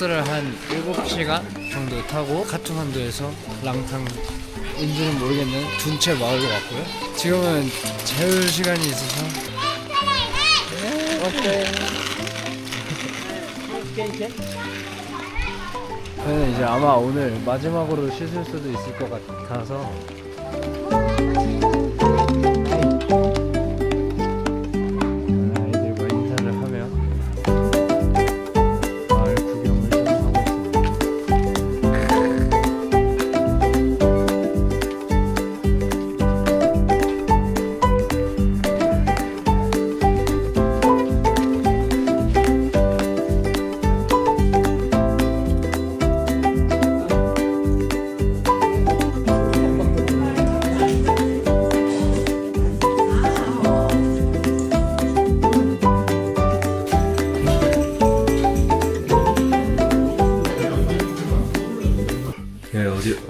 버스를 한 7시간 정도 타고 카트만두에서 랑탕 인지는 모르겠는 둔체 마을로 왔고요. 지금은 재울 시간이 있어서 저는 이제 아마 오늘 마지막으로 씻을 수도 있을 것 같아서 아이들과 인사를 하며 마을 구경을 좀 하고 있습니다.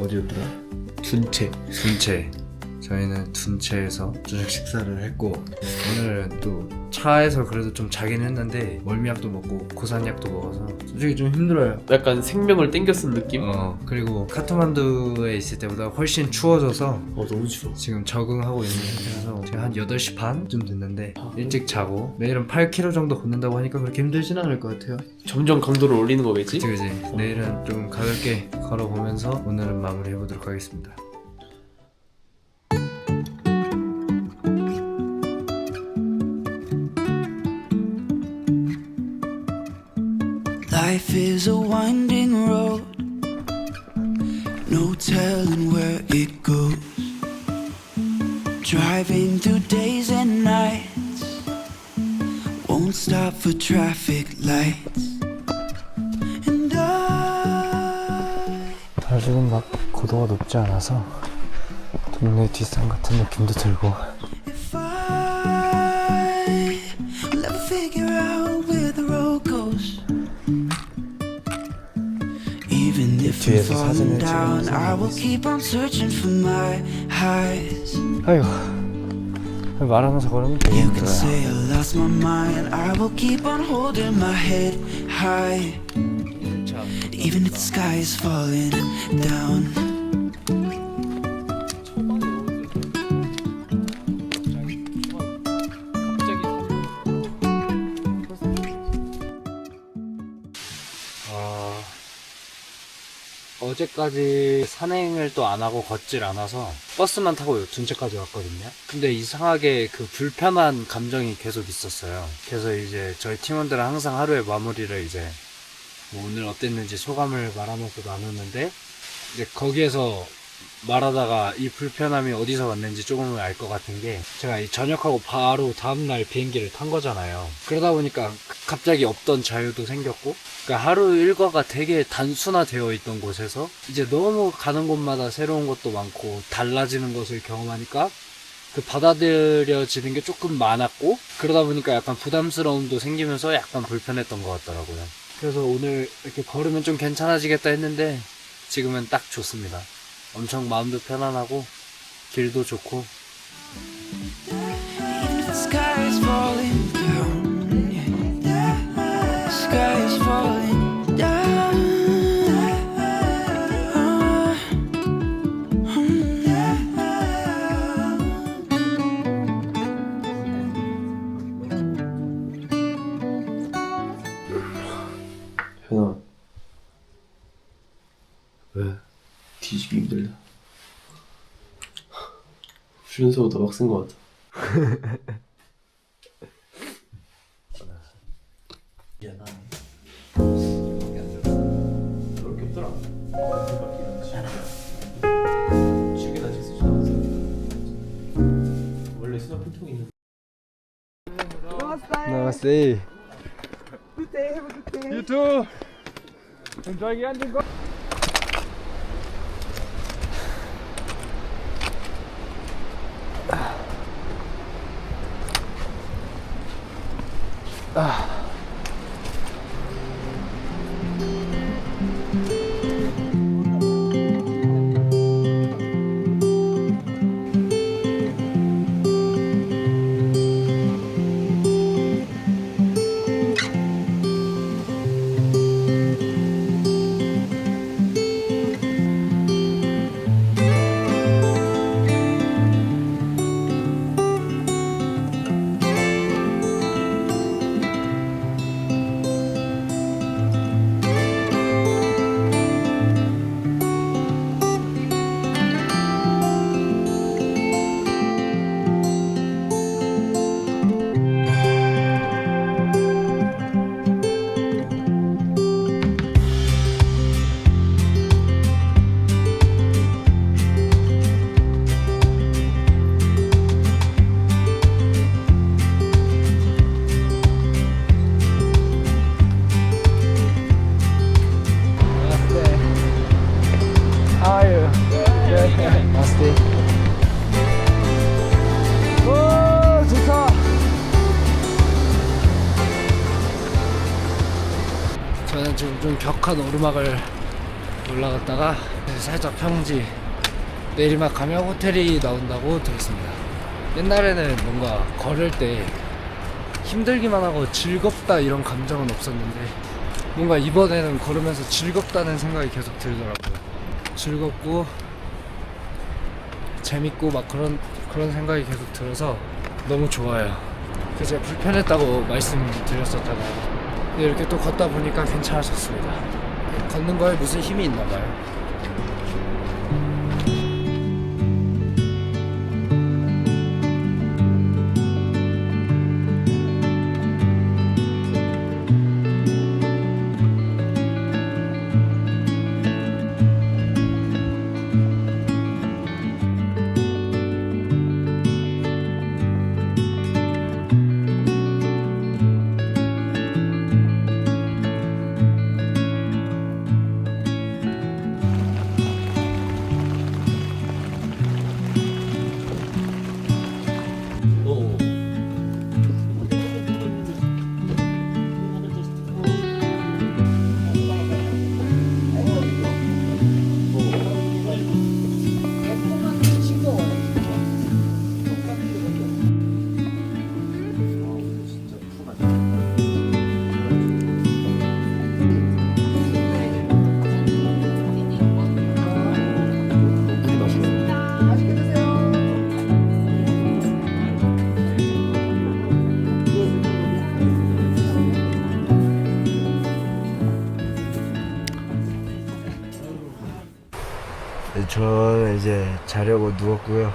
어디였더라? 둔체. 저희는 둔체에서 저녁 식사를 했고 오늘은 또 차에서 그래도 좀 자긴 했는데 멀미약도 먹고 고산약도 먹어서 솔직히 좀 힘들어요. 약간 생명을 땡겨쓴 느낌? 그리고 카트만두에 있을 때보다 훨씬 추워져서 너무 추워. 지금 적응하고 있는 상태라서 지금 한 8시 반쯤 됐는데 일찍 자고 내일은 8km 정도 걷는다고 하니까 그렇게 힘들진 않을 것 같아요. 점점 강도를 올리는 거겠지? 그치. 내일은 좀 가볍게 걸어보면서 오늘은 마무리해보도록 하겠습니다. Life is a winding road, no telling where it goes. Driving through days and nights, won't stop for traffic lights. And 아직은 막 고도가 높지 않아서 동네 뒷산 같은 느낌도 들고 if I will ever figure out where the road goes, even if I'm 뒤에서 falling 사진을 down, 찍으면서 I will keep on searching for my highs. 아휴 말하면서 걸으면 되게 You can 힘들어요. say I lost my mind, I will keep on holding my head high, even if the sky is falling down. 어제까지 산행을 또 안 하고 걷질 않아서 버스만 타고 둔체까지 왔거든요. 근데 이상하게 그 불편한 감정이 계속 있었어요. 그래서 이제 저희 팀원들은 항상 하루의 마무리를 이제 뭐 오늘 어땠는지 소감을 말하면서 나누는데 이제 거기에서 말하다가 이 불편함이 어디서 왔는지 조금은 알 것 같은 게 제가 이 전역하고 바로 다음날 비행기를 탄 거잖아요. 그러다 보니까 갑자기 없던 자유도 생겼고 그러니까 하루 일과가 되게 단순화되어 있던 곳에서 이제 너무 가는 곳마다 새로운 것도 많고 달라지는 것을 경험하니까 그 받아들여지는 게 조금 많았고 그러다 보니까 약간 부담스러움도 생기면서 약간 불편했던 것 같더라고요. 그래서 오늘 이렇게 걸으면 좀 괜찮아지겠다 했는데 지금은 딱 좋습니다. 엄청 마음도 편안하고 길도 좋고. Even if the sky is falling down, the sky is falling down. 현아, 왜? 뒤지기 힘들다. 훈련소보다 빡센 것 같아. 미안하네. 그럴 게 없더라. 지금 아직 쓰지 않았어. 원래 수납 필통이 있는. Namaste. You too. Enjoy getting go. 좀 격한 오르막을 올라갔다가 살짝 평지 내리막 가면 호텔이 나온다고 들었습니다. 옛날에는 뭔가 걸을 때 힘들기만 하고 즐겁다 이런 감정은 없었는데 뭔가 이번에는 걸으면서 즐겁다는 생각이 계속 들더라고요. 즐겁고 재밌고 막 그런 생각이 계속 들어서 너무 좋아요. 그 제가 불편했다고 말씀드렸었잖아요. 근데 이렇게 또 걷다 보니까 괜찮아졌습니다. 걷는 거에 무슨 힘이 있나 봐요. 저는 이제 자려고 누웠고요.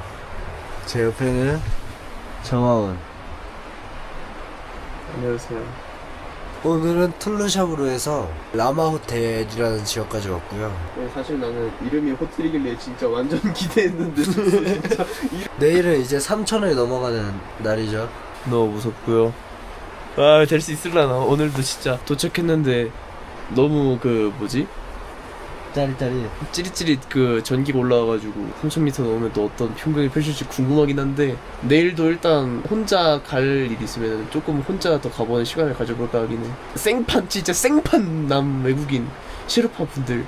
제 옆에는 정하원. 안녕하세요. 오늘은 툴루샵으로 해서 라마 호텔이라는 지역까지 왔고요. 사실 나는 이름이 호텔이길래 진짜 완전 기대했는데 진짜 내일은 이제 3,000을 넘어가는 날이죠. 너무 무섭고요. 아, 될 수 있을라나. 오늘도 진짜 도착했는데 너무 그 뭐지? 짜릿짜릿. 찌릿찌릿 그 전기가 올라와가지고 3000m 넘으면 또 어떤 풍경이 펼쳐질지 궁금하긴 한데 내일도 일단 혼자 갈 일이 있으면 조금 혼자 더 가보는 시간을 가져볼까 하긴 해. 생판 진짜 생판 남 외국인 시르파 분들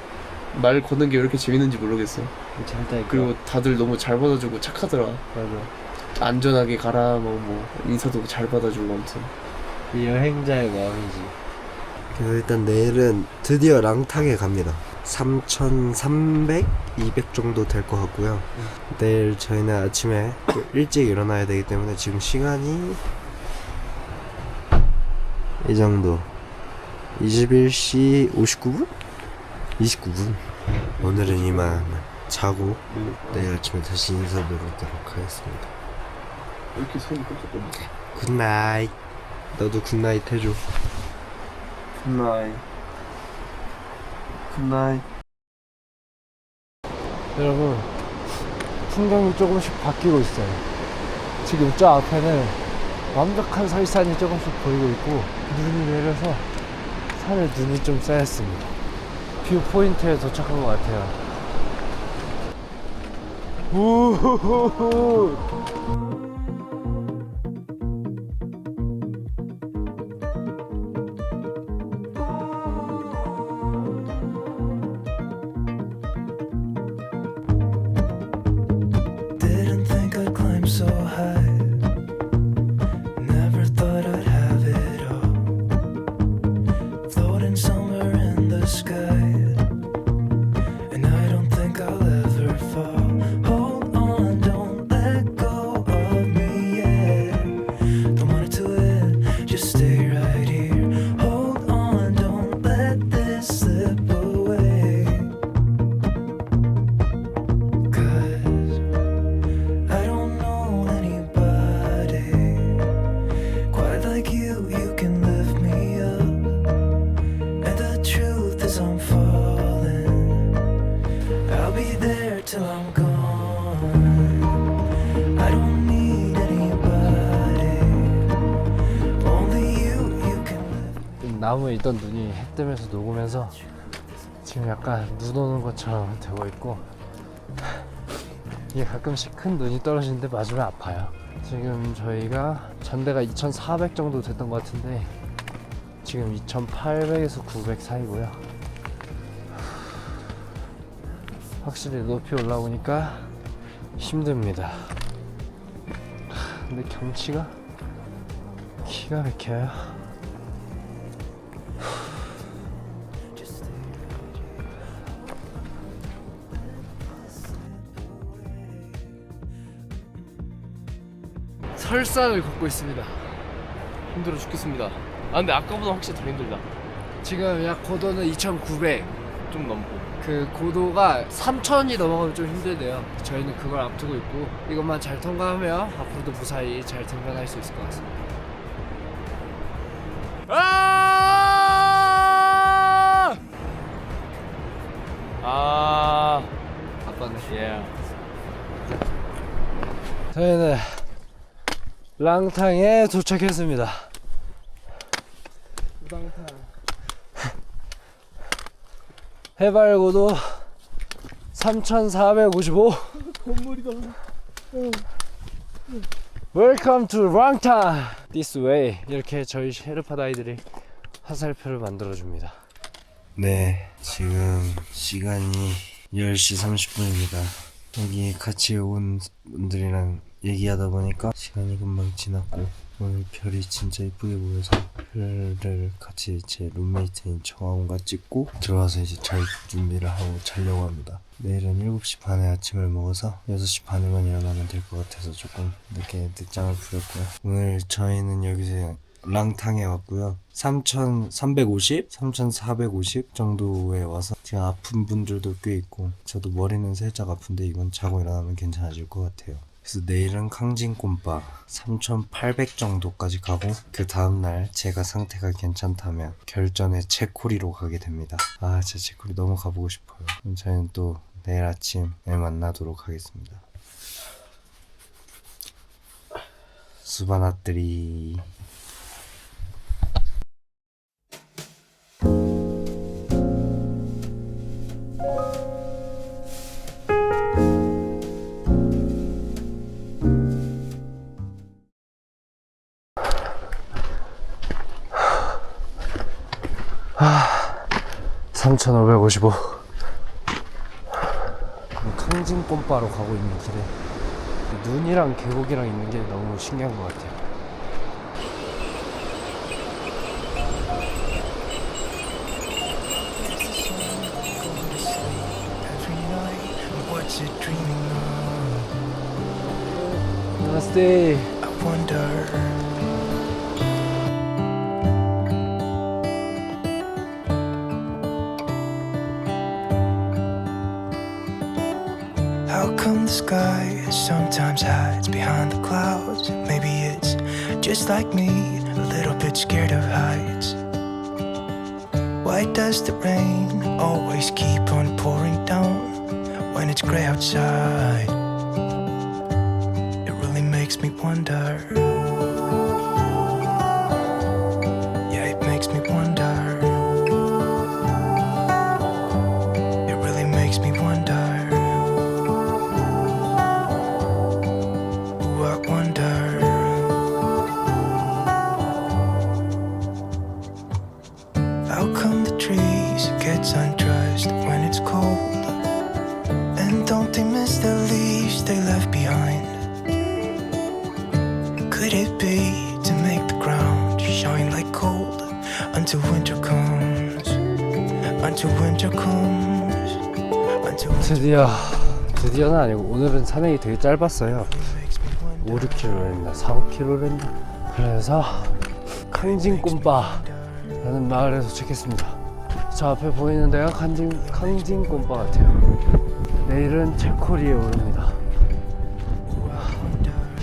말 거는 게 왜 이렇게 재밌는지 모르겠어. 잘 따니까. 그리고 다들 너무 잘 받아주고 착하더라. 맞아. 안전하게 가라 뭐 인사도 잘 받아주고 아무튼 이 여행자의 마음이지. 그래서 일단 내일은 드디어 랑탕에 갑니다. 3,300, 200 정도 될 것 같고요. 내일 저희는 아침에 또 일찍 일어나야 되기 때문에 지금 시간이 이 정도. 21시 59분? 29분. 오늘은 이만 자고 내일 아침에 다시 인사드리도록 하겠습니다. 왜 이렇게 손이 깜짝거려. 굿나잇. 너도 굿나잇 해줘. 굿나잇. 굿나잇. 여러분, 풍경이 조금씩 바뀌고 있어요. 지금 저 앞에는 완벽한 설산이 조금씩 보이고 있고 눈이 내려서 산에 눈이 좀 쌓였습니다. 뷰 포인트에 도착한 것 같아요. 우후후후. Didn't think I'd climb so high. Never thought I'd have it all. Floating somewhere in the sky. And I don't think I'll ever fall. Hold on, don't let go of me yet. Don't want it to end, just stay right here. Hold on, don't let this slip away. 'Cause I don't know anybody quite like you. You can lift me up, and the truth is I'm falling. I'll be there till I'm gone. I don't need anybody, only you can lift. 나무에 있던 눈이 해 뜨면서 녹으면서 지금 약간 눈 오는 것처럼 되고 있고 이게 가끔씩 큰 눈이 떨어지는데 맞으면 아파요. 지금 저희가 전대가 2,400 정도 됐던 것 같은데 지금 2,800에서 900 사이고요. 확실히 높이 올라오니까 힘듭니다. 근데 경치가 기가 막혀요. 설산을 걷고 있습니다. 힘들어 죽겠습니다. 아 근데 아까보다 확실히 더 힘들다. 지금 약 고도는 2,900. 좀 넘고. 그 고도가 3,000이 넘어가면 좀 힘들대요. 저희는 그걸 앞두고 있고 이것만 잘 통과하면 앞으로도 무사히 잘 등반할 수 있을 것 같습니다. 아빠네. 예. 저희는 랑탕에 도착했습니다. 해발 고도 3,455. 건물이다. Welcome to 랑탕. This way. 이렇게 저희 셰르파 아이들이 화살표를 만들어줍니다. 네, 지금 시간이 10시 30분입니다. 여기 같이 온 분들이랑 얘기하다 보니까 시간이 금방 지났고 오늘 별이 진짜 이쁘게 보여서 별을 같이 제 룸메이트인 정하원과 찍고 들어와서 이제 잘 준비를 하고 자려고 합니다. 내일은 7시 반에 아침을 먹어서 6시 반에만 일어나면 될 것 같아서 조금 늦게 늦잠을 부렸고요. 오늘 저희는 여기서 랑탕에 왔고요. 3,350, 3,450 정도에 와서 지금 아픈 분들도 꽤 있고 저도 머리는 살짝 아픈데 이건 자고 일어나면 괜찮아질 것 같아요. 그래서 내일은 강진꼼바 3,800 정도까지 가고 그 다음날 제가 상태가 괜찮다면 결전의 체코리로 가게 됩니다. 아 진짜 체코리 너무 가보고 싶어요. 그럼 저희는 또 내일 아침에 만나도록 하겠습니다. 수바나뜨리. 아, 3,555. 강진꼼바로 가고 있는 길에 눈이랑 계곡이랑 있는 게 너무 신기한 것 같아요. What's it dreaming of? 나스테. I wonder. How come the sky sometimes hides behind the clouds? Maybe it's just like me, a little bit scared of heights. Why does the rain always keep on pouring down when it's gray outside? It really makes me wonder. Yeah, it makes me wonder. It really makes me wonder. Ooh, I wonder. How come the trees get undressed when it's cold? And don't they miss the leaves they left behind? Could it be to make the ground shine like gold until winter comes? Until winter comes. Until winter 드디어는 아니고 오늘은 산행이 되게 짧았어요. makes me 5, 6km를 했나 4, 5km를 했나. 그래서 강진꼼바라는 마을에 도착했습니다. 저 앞에 보이는 데가 강진꼼바 같아요. 내일은 체코리에 오릅니다.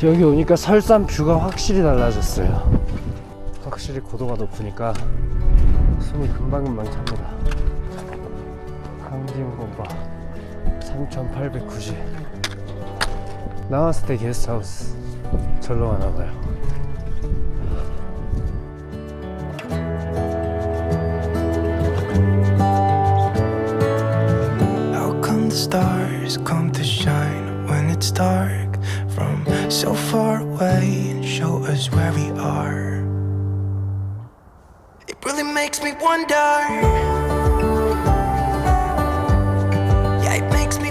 여기 오니까 설산 뷰가 확실히 달라졌어요. 확실히 고도가 높으니까 숨이 금방금방 찹니다. 강진꼼바 3,890. 나왔을 때 게스트하우스 절로 가나봐요. How come the stars come to shine when it's dark from so far away and show us where we are? It really makes me wonder. Yeah, it makes me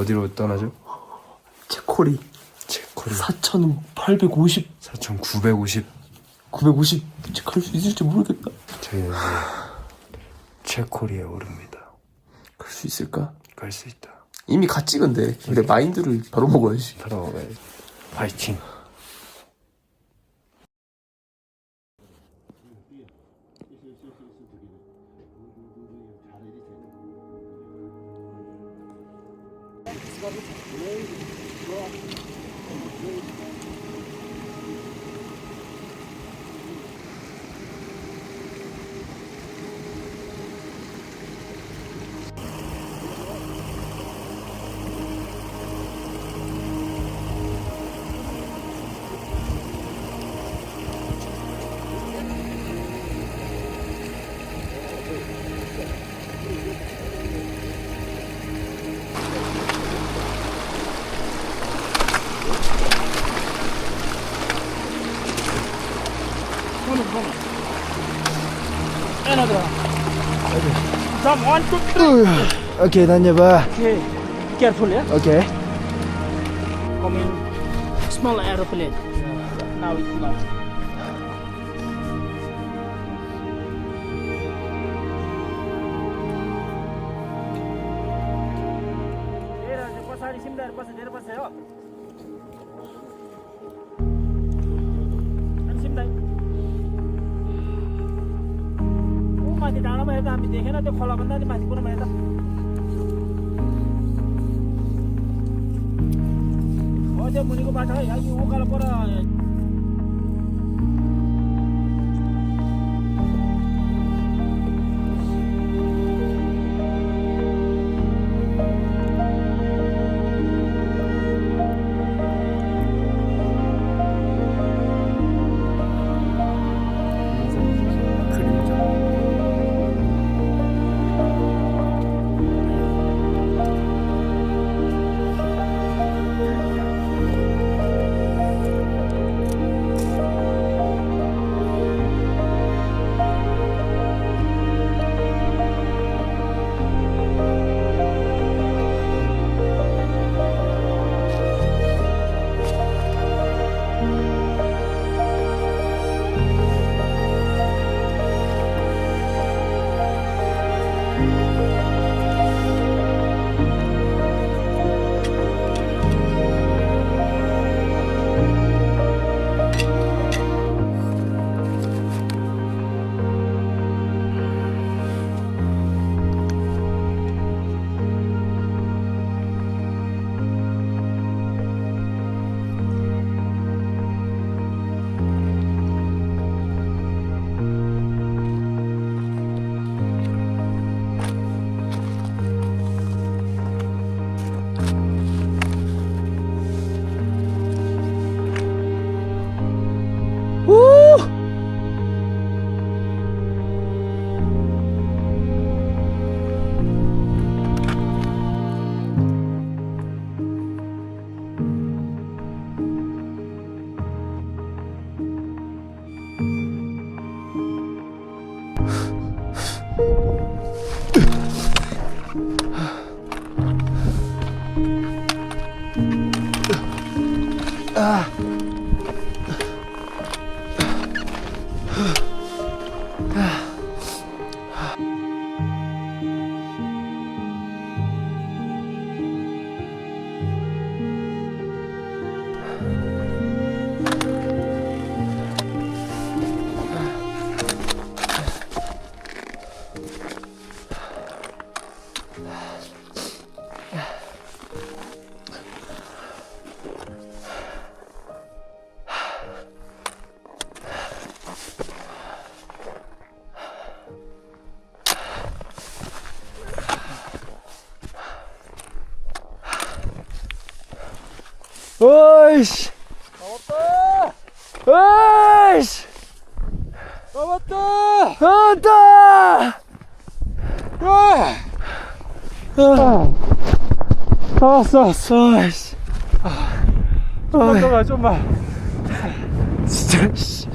어디로 떠나죠? 체코리 체코리 4,850 4,950 950 갈 수 있을지 모르겠다. 저희는 이제 체코리에 오릅니다. 갈 수 있을까? 갈 수 있다. 이미 갓 찍은데 근데 마인드를 바로 먹어야지. 바로 먹어야지. 파이팅. Jump 1, 2, 3. 오케이 다녀봐. Okay. Careful, yeah. 오케이. Coming small aeroplane. Now it's not. पछाडि सिमदार पछि धेरै पछि हो अनि सिमदार ओ माथि डाँडामा हेर्दा हामी देखेन त्यो खोलाभन्दा नि माथि कुरोमा हेर्दा हो त्यो मुनिको बाटो है यो उकालो पर 오이씨. 오이씨. 나왔다. 왔어. 아이씨. 좀만. 진짜 씨.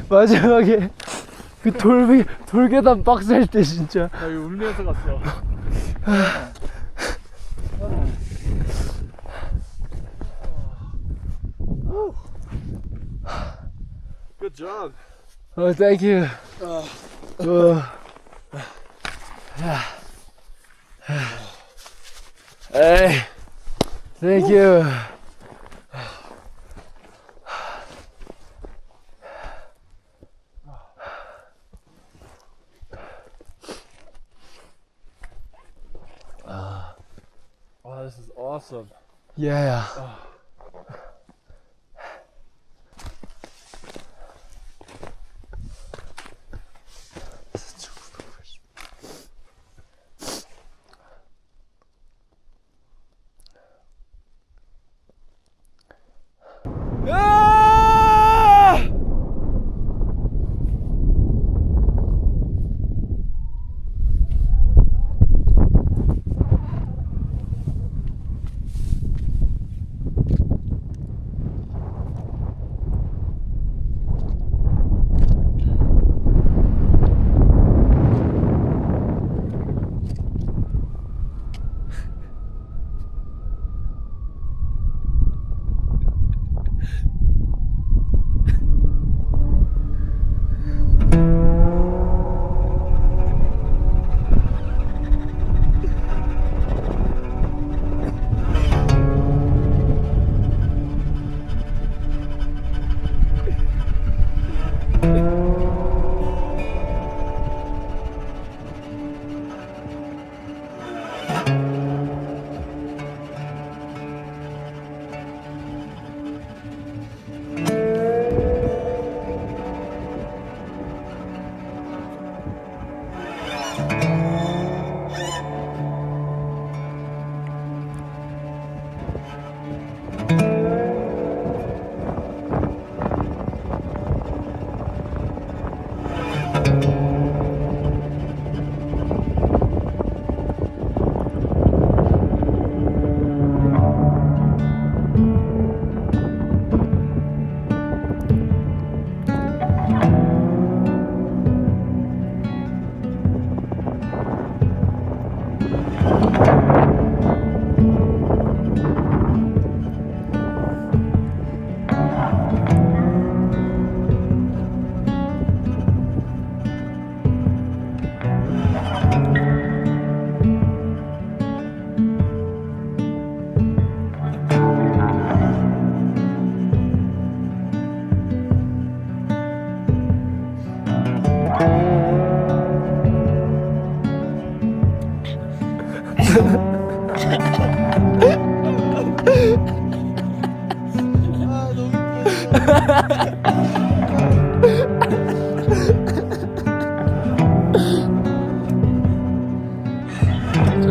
마지막에 그 돌계단 박스 할 때 진짜. 나 이거 울면서 갔어. Good job. Oh, thank you. Hey, thank you. Oh, this is awesome. Yeah.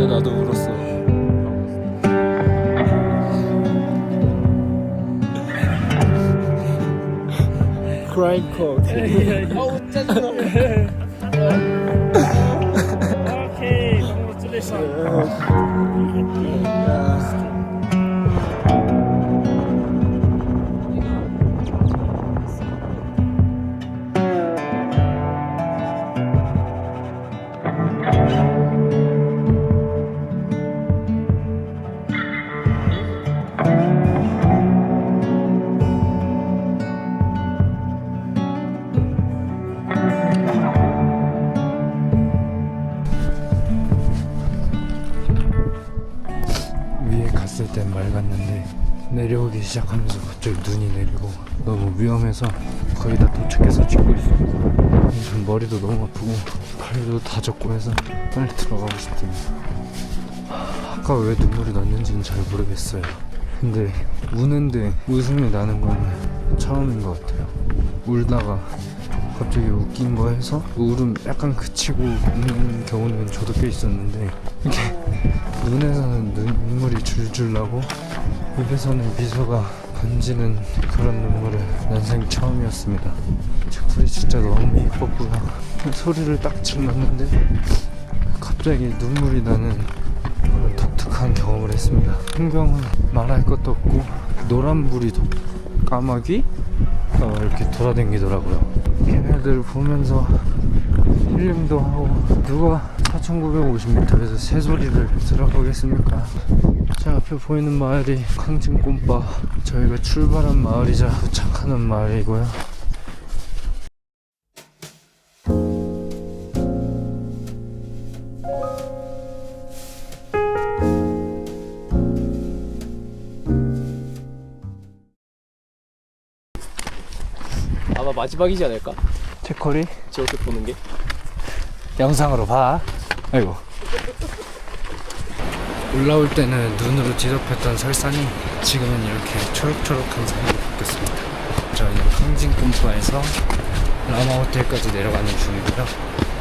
나도 울었어. Crying cold. Okay, congratulations. 위에 갔을 땐 맑았는데 내려오기 시작하면서 갑자기 눈이 내리고 너무 위험해서 거의 다 도착해서 찍고 있습니다. 지금 머리도 너무 아프고 발도 다 젖고 해서 빨리 들어가고 싶습니다. 아까 왜 눈물이 났는지는 잘 모르겠어요. 근데 우는데 웃음이 나는 건 처음인 것 같아요. 울다가 갑자기 웃긴 거 해서 울음 약간 그치고 웃는 경우는 저도 꽤 있었는데 이렇게 눈에서는 눈물이 줄줄 나고 입에서는 미소가 번지는 그런 눈물을 난생 처음이었습니다. 작품이 진짜 너무 예뻤고요. 소리를 딱 질렀는데 갑자기 눈물이 나는 그런 독특한 경험을 했습니다. 풍경은 말할 것도 없고 노란불이 까마귀? 이렇게 돌아다니더라고요. 걔네들 보면서 힐링도 하고 누가 4950m에서 새소리를 들어보겠습니까? 제 앞에 보이는 마을이 강진꼼바, 저희가 출발한 마을이자 도착하는 마을이고요. 아마 마지막이지 않을까? 체커리 저렇게 보는 게. 영상으로 봐. 아이고. 올라올 때는 눈으로 뒤덮였던 설산이 지금은 이렇게 초록초록한 산으로 바뀌었습니다. 저희는 항진곰포에서 라마 호텔까지 내려가는 중이고요.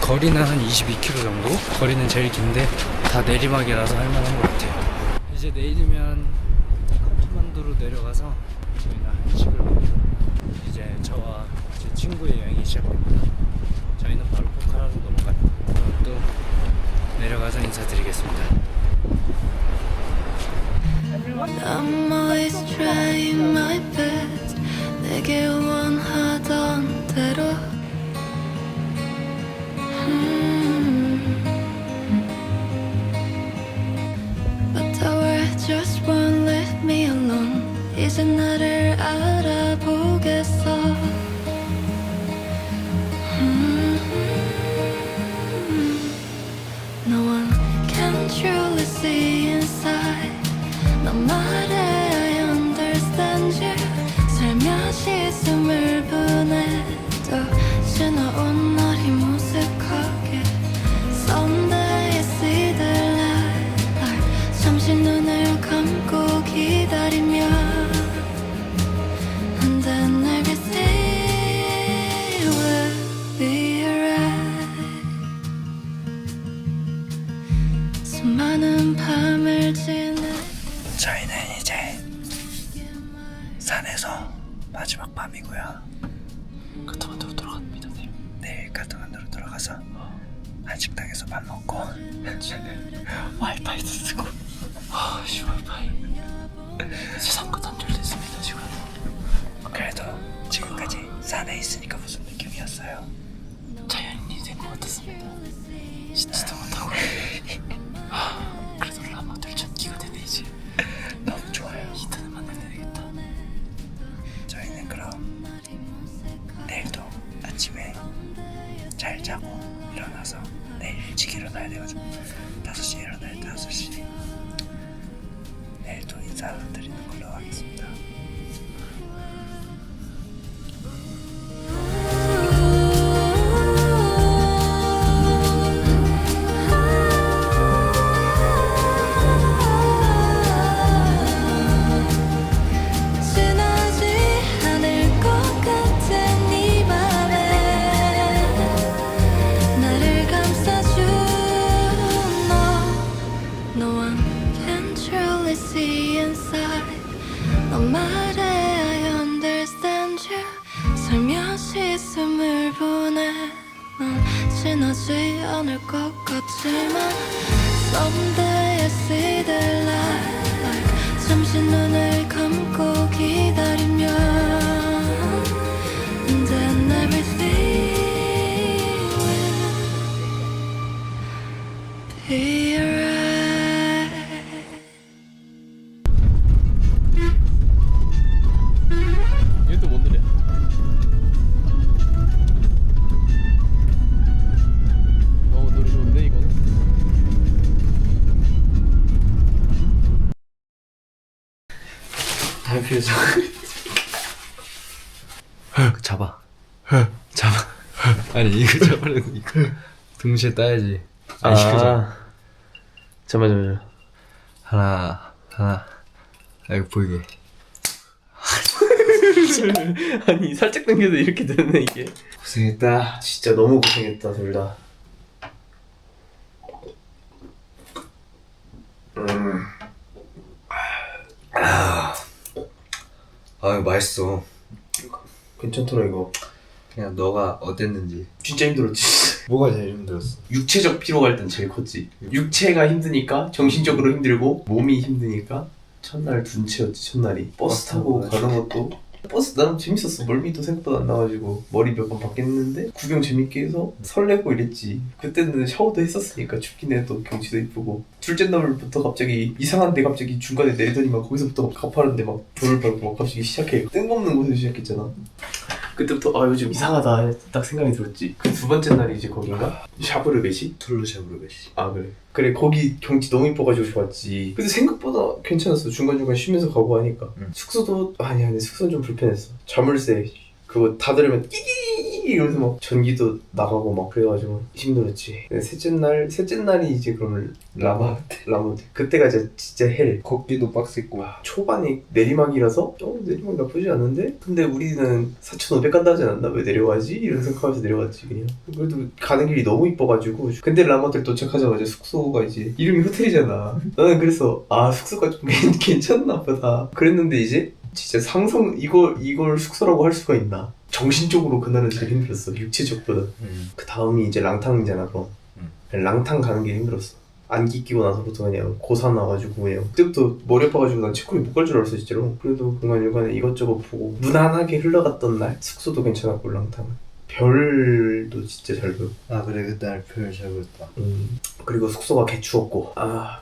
거리는 한 22km 정도? 거리는 제일 긴데 다 내리막이라서 할만한 것 같아요. 이제 내일이면 카트만두로 내려가서 저희는 한식을 먹고 이제 저와 제 친구의 여행이 시작됩니다. 저희는 바로 포카라로 넘어가요. 그럼 또 내려가서 인사드리겠습니다. I'm always trying my best 내게 원하던 대로 But the world just won't let me alone 이제 나를 알아보겠어 No one can truly see inside 너 말해 I understand you 살며시 숨을 보내도 지나온 날이 무색하게 Someday I see the light 잠시 눈을 감고 기다리며 And then everything will be alright 수많은 밤을 지내 저희는 이제 산에서 마지막 밤이고요. 카트만두로 돌아갑니다. 내일 카트만두로 돌아가서 한식당에서 밥 먹고 와이파이도 쓰고. 아씨 와이파이. 세상 끝 단절됐습니다 지금. 그래도 지금까지 산에 있으니까 무슨 느낌이었어요? 자연인이 된 것 같았습니다. 씻지도 못하고. 그래도 라마들 전기가 되네 이제. 너무 좋아요. 인터넷 만들어야겠다. 저희는 그럼 내일도 아침에 잘 자고 일어나서 내일 일찍 일어나야 되거든요. 5시에 일어나야 돼. 5시. 내일 또 인사드리는 걸로 하겠습니다. 지나지 않을 것 같은 네 맘에 나를 감싸준 너 No one can truly see inside 너 말해 I understand you 살며시 숨을 보내 넌 지나지 않을 것 같지만 Someday I see the light 잠시 눈을 감고 기다리며 And then everything will be alright 이것도 뭔 노래야? 노래 좋은데 이거는? 달표정. 잡아. 잡아. 아니 이거 잡으려고 이거 동시에 따야지. 아니 이거 잠깐만. 하나. 아 이거 보이게. 아니 살짝 당겨도 이렇게 되네 이게. 고생했다. 진짜 너무 고생했다 둘 다. 아 이거 맛있어. 괜찮더라 이거. 그냥 너가 어땠는지. 진짜 힘들었지. 뭐가 제일 힘들었어? 육체적 피로가 일단 제일 컸지. 육체가 힘드니까 정신적으로 힘들고 몸이 힘드니까 첫날 둔치였지. 첫날이 버스 타고 가는 것도 버스 나름 재밌었어. 멀미도 생각보다 안 나가지고 머리 몇 번 바뀌었는데 구경 재밌게 해서 설레고 이랬지. 그때는 샤워도 했었으니까 춥긴 해도 경치도 이쁘고 둘째 날부터 갑자기 이상한데 갑자기 중간에 내리더니만 거기서부터 막 가파른데 막 불을 밟고 막 갑자기 시작해. 뜬금없는 곳에서 시작했잖아. 그때부터 아 요즘 이상하다 딱 생각이 들었지. 그 두 번째 날이 이제 거긴가? 샤브르베시? 툴루샤브르베시. 아 그래 거기 경치 너무 이뻐가지고 좋았지. 근데 생각보다 괜찮았어. 중간중간 쉬면서 가고 하니까 숙소도 아니 숙소는 좀 불편했어. 자물쇠 그 그거 다 들으면 끼기 이러면서 막 전기도 나가고 막 그래가지고 힘들었지. 근데 셋째 날이 이제 그러면 라마호텔 그때가 진짜 헬. 걷기도 빡셌고. 초반에 내리막이라서 내리막 나쁘지 않은데 근데 우리는 4,500 간다 하지 않았나? 왜 내려가지? 이런 생각하면서 내려갔지 그냥. 그래도 가는 길이 너무 이뻐가지고. 근데 라마호텔 도착하자마자 숙소가 이제 이름이 호텔이잖아. 나는 그래서 숙소가 좀 괜찮나 보다 그랬는데 이제 진짜 이걸 숙소라고 할 수가 있나. 정신적으로 그날은 제일 힘들었어. 육체적보다. 그 다음이 이제 랑탕이잖아. 그럼 랑탕 가는 게 힘들었어. 안기 끼고 나서부터 그냥 고사 나와가지고 그냥 그때부터 머리 아파가지고 난 체코리 못 갈 줄 알았어 진짜로. 그래도 중간중간에 이것저것 보고 무난하게 흘러갔던 날 숙소도 괜찮았고 랑탕은 별도 진짜 잘 보였고. 그래 그때 별 잘 보였다. 그리고 숙소가 개추웠고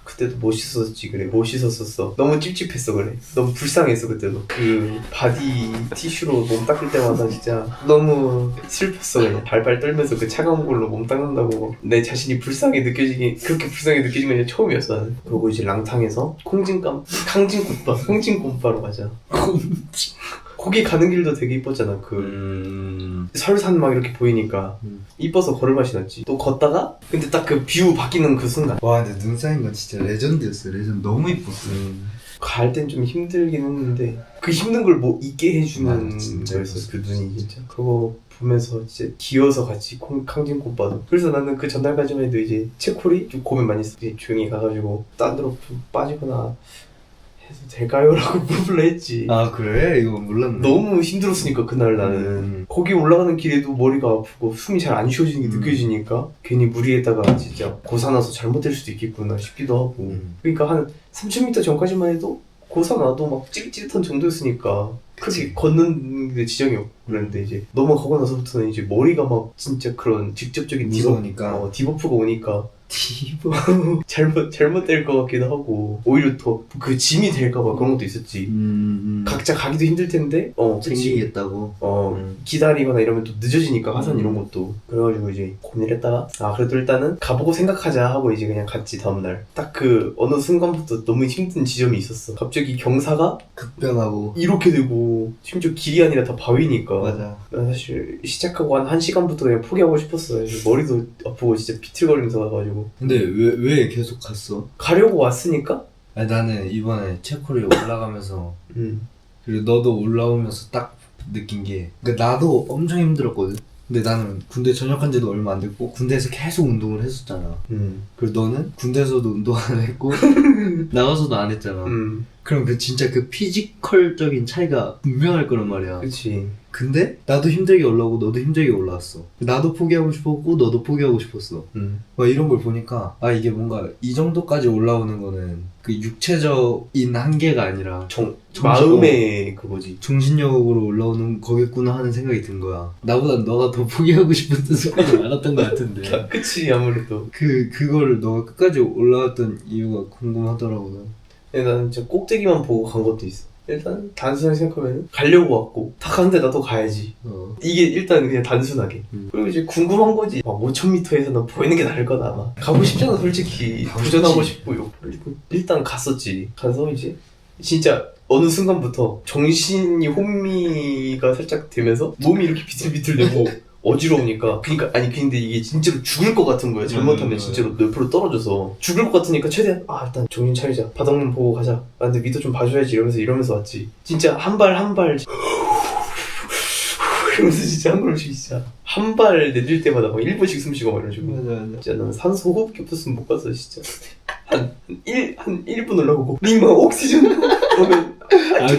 그때도 못 씻었지. 그래 못 씻었었어. 너무 찝찝했어. 그래 너무 불쌍했어. 그때도 그 바디 티슈로 몸 닦을 때마다 진짜 너무 슬펐어. 그냥 발발 떨면서 그 차가운 걸로 몸 닦는다고 내 자신이 그렇게 불쌍하게 느껴진 건 처음이었어 나는. 그리고 이제 랑탕에서 콩진꽃바로 가자. 거기 가는 길도 되게 이뻤잖아. 설산 막 이렇게 보이니까 이뻐서 걸을 맛이 났지. 또 걷다가 근데 딱 그 뷰 바뀌는 그 순간 와 근데 눈 쌓인 건 진짜 레전드였어. 레전드 너무 이뻤어. 갈 땐 좀 힘들긴 했는데 그 힘든 걸 뭐 잊게 해주는 진짜 거였어. 그 눈이 진짜. 그거 보면서 진짜 기어서 같이 캉진꽃바도. 그래서 나는 그 전날까지만 해도 이제 체코리 좀 고민 많이 했어. 이제 조용히 가가지고 딴 데로 좀 빠지거나 해서 될까요? 라고 물어볼라 했지. 그래? 이거 몰랐네. 너무 힘들었으니까 그날 나는 거기 올라가는 길에도 머리가 아프고 숨이 잘 안 쉬어지는 게 느껴지니까 괜히 무리했다가 진짜 고사나서 잘못될 수도 있겠구나 싶기도 하고. 그러니까 한 3,000m 전까지만 해도 고사나도 막 찌릿찌릿한 정도였으니까 크게 걷는 데 지장이 없고 그랬는데 이제 넘어가고 나서부터는 이제 머리가 막 진짜 그런 직접적인 무서우니까. 디버프가 오니까 잘못될 것 같기도 하고 오히려 더 그 짐이 될까봐 그런 것도 있었지. 각자 가기도 힘들 텐데 챙기겠다고. 기다리거나 이러면 또 늦어지니까 하산 이런 것도. 그래가지고 이제 고민을 했다가 그래도 일단은 가보고 생각하자 하고 이제 그냥 갔지. 다음날 딱 그 어느 순간부터 너무 힘든 지점이 있었어. 갑자기 경사가 급변하고 이렇게 되고 심지어 길이 아니라 다 바위니까. 맞아. 난 사실 시작하고 한 1시간부터 그냥 포기하고 싶었어요. 머리도 아프고 진짜 비틀거리면서 가가지고. 근데 왜 계속 갔어? 가려고 왔으니까? 나는 이번에 체코리에 올라가면서 그리고 너도 올라오면서 딱 느낀 게 그러니까 나도 엄청 힘들었거든. 근데 나는 군대 전역한 지도 얼마 안 됐고 군대에서 계속 운동을 했었잖아. 그리고 너는 군대에서도 운동 안 했고 나가서도 안 했잖아. 그럼 진짜 그 피지컬적인 차이가 분명할 거란 말이야. 그치. 근데 나도 힘들게 올라오고 너도 힘들게 올라왔어. 나도 포기하고 싶었고 너도 포기하고 싶었어. 막 이런 걸 보니까 이게 뭔가 이 정도까지 올라오는 거는 그 육체적인 한계가 아니라 마음의 그거지. 정신력으로 올라오는 거겠구나 하는 생각이 든 거야. 나보다 너가 더 포기하고 싶었던 순간이 많았던 것 같은데. 그치. 아무래도 그거를 너가 끝까지 올라왔던 이유가 궁금하더라고. 나는 진짜 꼭대기만 보고 간 것도 있어. 일단 단순하게 생각하면 가려고 왔고 다 가는데 나도 가야지. 이게 일단 그냥 단순하게. 그리고 이제 궁금한 거지. 5,000m에서 난 보이는 게 나을 거다 아마. 가고 싶잖아 솔직히. 도전하고 싶고 욕 풀리고. 일단 갔었지. 가서 이제 진짜 어느 순간부터 정신이 혼미가 살짝 되면서 몸이 이렇게 비틀비틀대고 어지러우니까. 근데 이게 진짜로 죽을 것 같은 거야. 잘못하면 진짜로 옆으로 떨어져서 죽을 것 같으니까 최대한 일단 정신 차리자. 바닥만 보고 가자. 근데 밑도 좀 봐줘야지 이러면서 왔지. 진짜 한 발 한 발 이러면서 진짜 한 걸음씩 진짜 한 발 내릴 때마다 막 1분씩 숨 쉬고 막 이런 식으로. 맞아. 진짜 나는 산소 호흡기 없었으면 못 갔어 진짜. 한 1분 올라오고 링막 옥시전 오면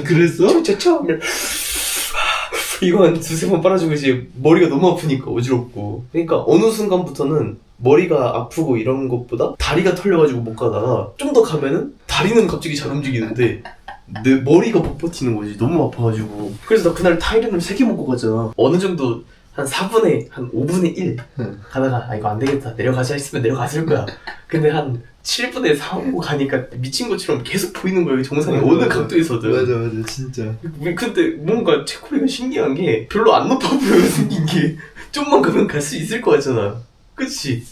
그랬어? 처음에 이거 한 2-3번 빨아주고 이제 머리가 너무 아프니까 어지럽고. 그러니까 어느 순간부터는 머리가 아프고 이런 것보다 다리가 털려가지고 못 가다가 좀 더 가면은 다리는 갑자기 잘 움직이는데 내 머리가 못 버티는 거지. 너무 아파가지고. 그래서 나 그날 타이레놀 3개 먹고 갔잖아. 어느 정도 한 5분의 1 가다가 이거 안 되겠다 내려가자 했으면 내려갔을 거야. 근데 한 7분의 4 오고 가니까 미친 것처럼 계속 보이는 거예요. 정상에 어느 각도에서든. 맞아 진짜. 근데 뭔가 체코리가 신기한 게 별로 안 높아 보여요. 생긴 게. 좀만 가면 갈 수 있을 것 같잖아. 그치?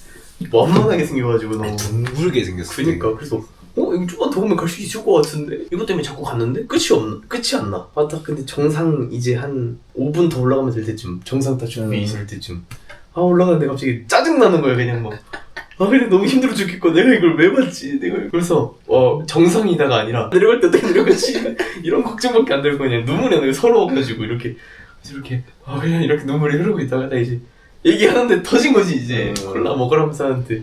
완만하게 생겨가지고 너무 둥글게 생겼어. 그니까. 그래서 이거 좀만 더 오면 갈 수 있을 것 같은데 이것 때문에 자꾸 갔는데 끝이 안 나. 맞다. 근데 정상 이제 한 5분 더 올라가면 될 때쯤 정상 다 준비 있을 때쯤 올라가는데 갑자기 짜증나는 거야. 그냥 막 그냥 너무 힘들어 죽겠고 내가 이걸 왜 봤지 내가 그래서 정상이다가 아니라 내려갈 때 어떻게 내려가지 이런 걱정밖에 안 들고 그냥 눈물이 나요. 서러워가지고 이렇게 그냥 이렇게 눈물이 흐르고 있다가 나 이제 얘기하는데 터진 거지. 이제 콜라 먹으라면서 하는데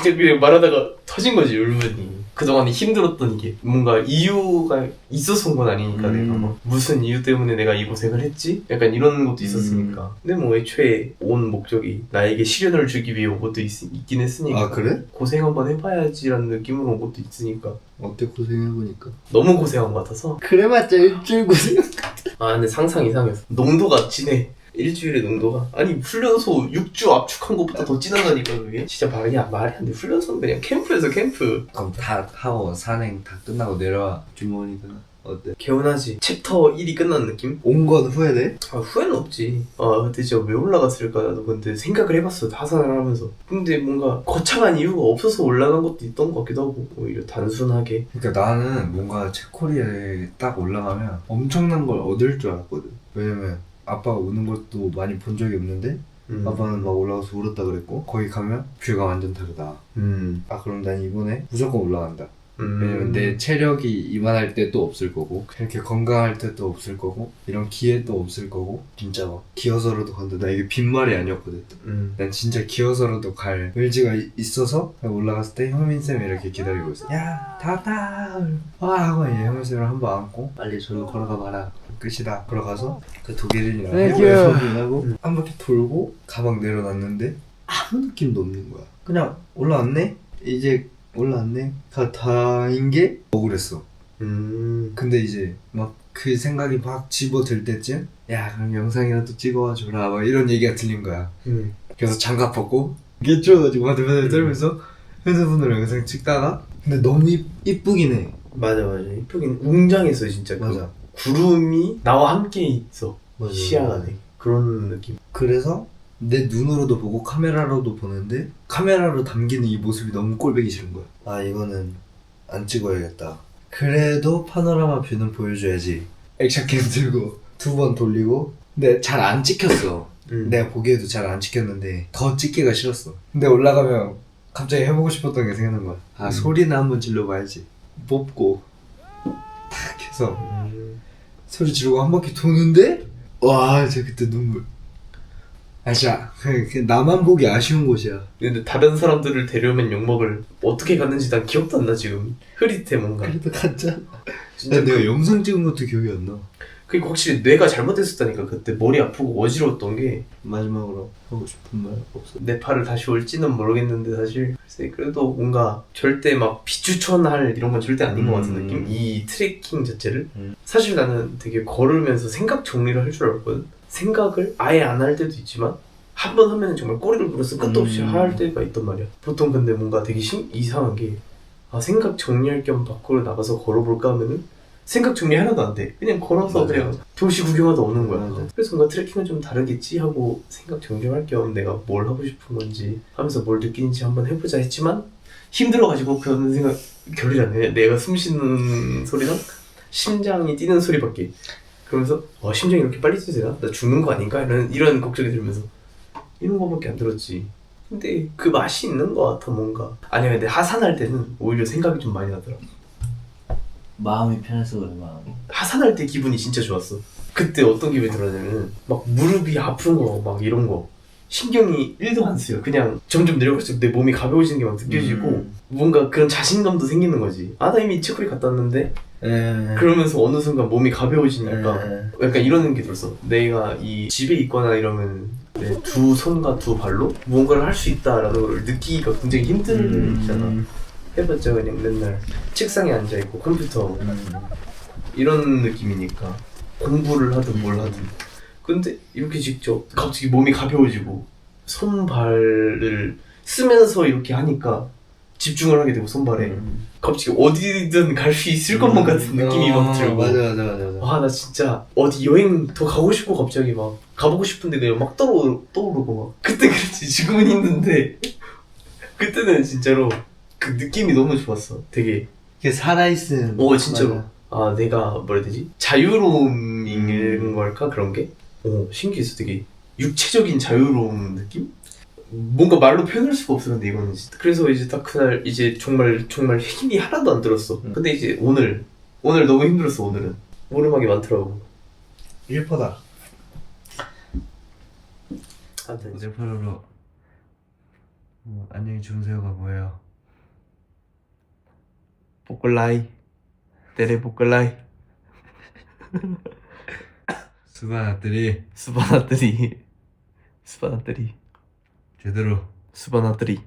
그냥 말하다가 터진 거지. 울분이. 그동안에 힘들었던 게 뭔가 이유가 있어서 온 건 아니니까 내가 뭐 무슨 이유 때문에 내가 이 고생을 했지? 약간 이런 것도 있었으니까. 근데 뭐 애초에 온 목적이 나에게 시련을 주기 위해 온 것도 있긴 했으니까. 아 그래? 고생 한번 해봐야지라는 느낌으로 온 것도 있으니까. 어때 고생해보니까? 너무 고생한 것 같아서. 그래봤자 일주일 고생. 근데 상상 이상했어. 농도가 진해. 일주일의 농도가 아니 훈련소 6주 압축한 것보다 더 진하다니까 그게. 진짜 말이 안 돼. 훈련소는 그냥 캠프에서 캠프. 그럼 다 하고 산행 다 끝나고 내려와 주머니가 어때? 개운하지. 챕터 1이 끝난 느낌? 온 건 후회돼? 후회는 없지. 근데 진짜 왜 올라갔을까 나도 근데 생각을 해봤어. 하산을 하면서. 근데 뭔가 거창한 이유가 없어서 올라간 것도 있던 것 같기도 하고 오히려 단순하게. 그러니까 나는 뭔가 체코리아에 딱 올라가면 엄청난 걸 얻을 줄 알았거든. 왜냐면 아빠가 우는 것도 많이 본 적이 없는데 아빠는 막 올라가서 울었다 그랬고 거기 가면 뷰가 완전 다르다. 그럼 난 이번에 무조건 올라간다. 왜냐면 내 체력이 이만할 때도 없을 거고 이렇게 건강할 때도 없을 거고 이런 기회도 없을 거고 진짜 막 기어서라도 간다. 나 이게 빈말이 아니었거든. 난 진짜 기어서라도 갈 의지가 있어서 올라갔을 때 형민쌤이 이렇게 기다리고 있어. 야 다 왔다 와 하고 이제 형민쌤을 한번 안고 빨리 저로 걸어가 봐라. 끝이다. 걸어가서 그 독일인이랑 해보고 한 바퀴 돌고 가방 내려놨는데 아무 느낌도 없는 거야. 그냥 올라왔네? 이제 올라왔네? 다인 게 억울했어. 근데 이제 막 그 생각이 막 집어들 때쯤 야 그럼 영상이라도 찍어와 줘라 막 이런 얘기가 들린 거야. 그래서 장갑 벗고 개추워가지고 바들바들 떨면서 핸드폰으로 영상 찍다가 근데 너무 이쁘긴 해. 맞아 이쁘긴 웅장했어 진짜. 맞아. 구름이 나와 함께 있어. 맞아. 시야가 돼. 그런 느낌. 그래서 내 눈으로도 보고 카메라로도 보는데 카메라로 담기는 이 모습이 너무 꼴보기 싫은 거야. 이거는 안 찍어야겠다. 그래도 파노라마 뷰는 보여줘야지. 액션캠 들고 2번 돌리고 근데 잘 안 찍혔어. 내가 보기에도 잘 안 찍혔는데 더 찍기가 싫었어. 근데 올라가면 갑자기 해보고 싶었던 게 생각난 거야. 소리나 한번 질러봐야지. 뽑고 탁 해서 소리 지르고 한 바퀴 도는데 와 진짜 그때 눈물. 진짜 나만 보기 아쉬운 곳이야. 근데 다른 사람들을 데려오면 욕먹을 어떻게 갔는지 난 기억도 안 나 지금. 흐릿해 뭔가. 그래도 갔잖아. 진짜 내가 영상 찍은 것도 기억이 안 나. 그리고 확실히 뇌가 잘못됐었다니까. 그때 머리 아프고 어지러웠던 게. 마지막으로 하고 싶은 말 없어? 내 팔을 다시 올지는 모르겠는데 사실 글쎄 그래도 뭔가 절대 막 비추천할 이런 건 절대 아닌 것 같은 느낌? 이 트레킹 자체를 사실 나는 되게 걸으면서 생각 정리를 할 줄 알았거든. 생각을 아예 안 할 때도 있지만 한 번 하면 정말 꼬리를 물어서 끝도 없이 할 때가 있단 말이야. 보통 근데 뭔가 되게 이상한 게 생각 정리할 겸 밖으로 나가서 걸어볼까 하면은 생각 정리 하나도 안 돼. 그냥 걸어서 맞아. 그냥 도시 구경하다 오는 거야. 맞아. 그래서 뭔가 트레킹은 좀 다르겠지 하고 생각 정리할 겸 내가 뭘 하고 싶은 건지 하면서 뭘 느끼는지 한번 해보자 했지만 힘들어가지고 그런 생각 결이 안 해. 내가 숨 쉬는 소리랑 심장이 뛰는 소리밖에. 그러면서 심장이 이렇게 빨리 뛰세요? 나 죽는 거 아닌가? 이런 걱정이 들면서 이런 거밖에 안 들었지. 근데 그 맛이 있는 거 같아 뭔가. 아니야 근데 하산할 때는 오히려 생각이 좀 많이 나더라. 마음이 편해서 그래. 마음이 하산할 때 기분이 진짜 좋았어. 그때 어떤 기분이 들었냐면 막 무릎이 아픈 거 막 이런 거 신경이 1도 안 쓰여. 그냥 점점 내려갈수록 내 몸이 가벼워지는 게 막 느껴지고 뭔가 그런 자신감도 생기는 거지. 나 이미 체코리 갔다 왔는데 그러면서 어느 순간 몸이 가벼워지니까 약간 이런 게 들었어. 내가 이 집에 있거나 이러면 내 두 손과 두 발로 무언가를 할 수 있다라는 걸 느끼기가 굉장히 힘들잖아. 해봤자 그냥 맨날 책상에 앉아있고 컴퓨터 하고 이런 느낌이니까 공부를 하든 뭘 하든. 근데 이렇게 직접 갑자기 몸이 가벼워지고 손발을 쓰면서 이렇게 하니까 집중을 하게 되고 손발에 갑자기 어디든 갈 수 있을 것만 같은 느낌이 막 들고. 맞아. 나 진짜 어디 여행 더 가고 싶고 갑자기 막 가보고 싶은데 그냥 막 떠오르고 막. 그때 그랬지. 지금은 힘든데 그때는 진짜로 그 느낌이 너무 좋았어. 되게 이게 살아있음. 오 진짜로. 맞아. 아 내가 뭐라 해야 되지? 자유로움인 걸까 그런 게? 오 신기했어. 되게 육체적인 자유로움 느낌? 뭔가 말로 표현할 수가 없어. 근데 이거는 진짜. 그래서 이제 딱 그날 이제 정말 힘이 하나도 안 들었어. 근데 이제 오늘 너무 힘들었어. 오늘은 오르막이 많더라고. 1%다. 아무튼 이제 1%로 안녕히 주무세요가 뭐예요? 보글라이 때레 보글라이 수바나들이 스바나들이 제대로 스바나들이